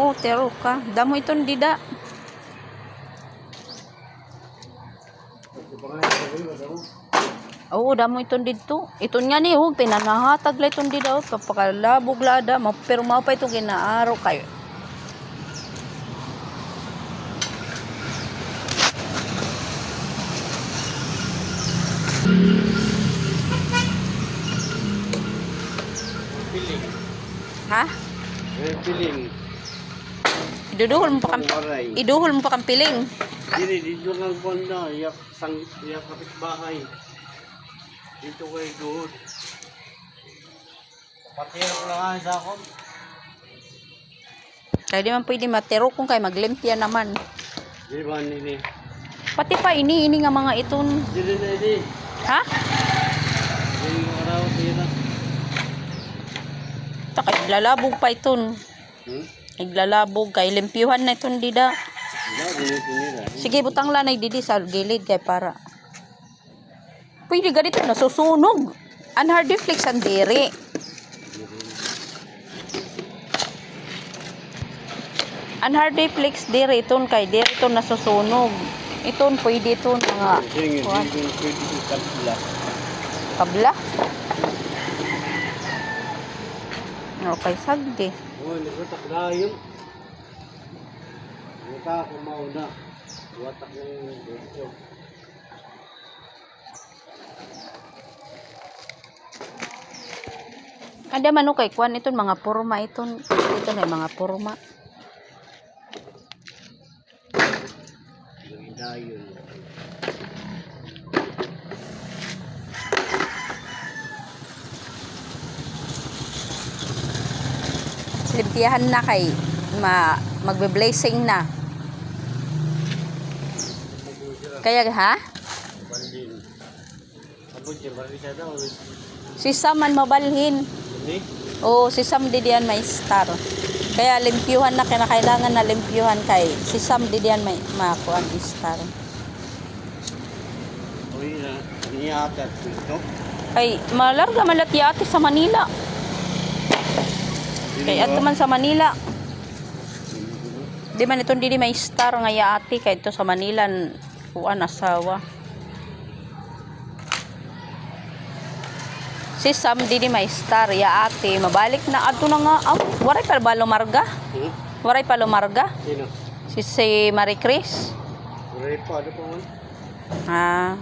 Oo, tero ka. Damo iton dida. Oo, damo iton dito. Iton nga ni, pinanahatag la iton dida. Kapakalabog lada. Pero mao pa itong ginaaro kayo. Ha? Piling. Iduhol mo pa kang piling. Dili, dito nga banda. Iyak kapitbahay. Dito kay Good. Patira ko lang sa ako. Kaya di man pwede matero kung kay maglimpya naman. Di ba nini? Pati pa ini nga mga iton. Dili na ini. Ha? Dili nga raw, tira. Taka, iglalabog pa iton. Iglalabog kay limpyuhan na iton dida. Sige, butang lanay didi sa gilid kay para. Pwede ganito nasusunog. Ang hard flex ang diri. Ang hard flex diri iton kay diri iton nasusunog. Iton pwede iton mga kabla. Okay, sagdi. Oh, nagwatak na yun. Wata ako mauna. Watak ng dito. Ada man kay kuan iton mga porma iton. Ito na mga porma. Dayon. Limpiyahan na kay magbe-blazing na. Kaya ha? Balin. Abot siya, balik siya daw. Si Sam man mabalhin. Ini? Oo, si Sam di diyan may star. Kaya limpyuhan na kailangan na limpyuhan kay si Sam di diyan may makuan star. Uy na, niyatat ito. Kay malarga malati ate sa Manila. Kay ato man sa Manila. Di man itong di may star nga yaati kay ito sa Manila kuan asawa. Si Sam di may star yaati mabalik na adto na nga. Waray pa ba lumarga? Waray pa lumarga? Sino? Si Marie Chris. Waray pa ano pa man? Ah.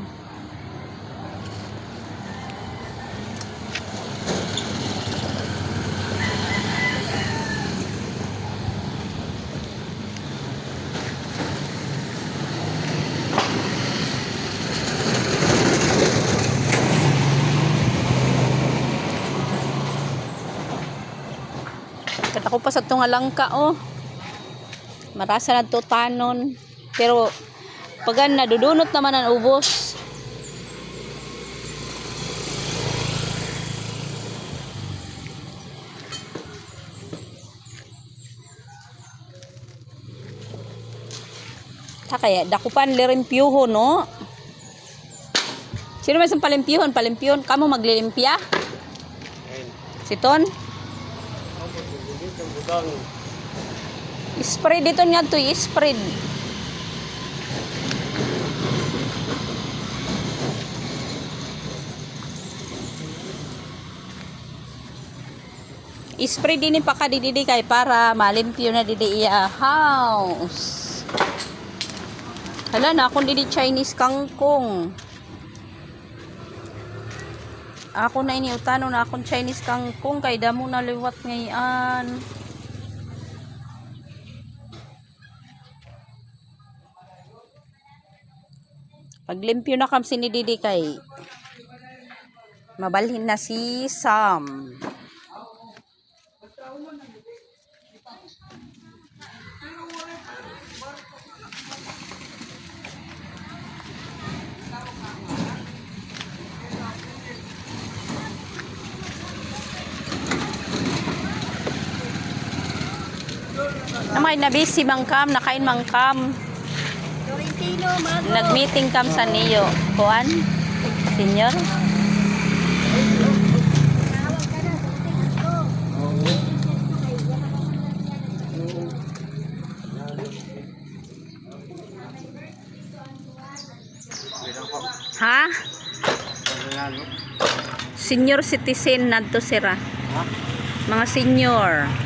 Ako pa sa tunga langka marasa na to tanon pero pagan nadudunot naman ang ubos. Ta kaya dakupan lirimpyuhon no. Sino may isang palimpyuhon kamo maglilimpya? Siton? Spread dito nga to, spread. Spread din pa ka didi kay para malimpyo na didi iya house. Hala na akong didi Chinese kangkong. Ako na iniutano na akong Chinese kangkong kay damo na liwat ngayon. Paglimpyo na kam si ni Didi kay mabalhin na si Sam. Namay na busy mangkam, nakain mangkam. Nag-meeting kam sa niyo. Kuan? Senior? Ha? Paglalalo. Senior citizen nadto sira. Ha? Mga senior.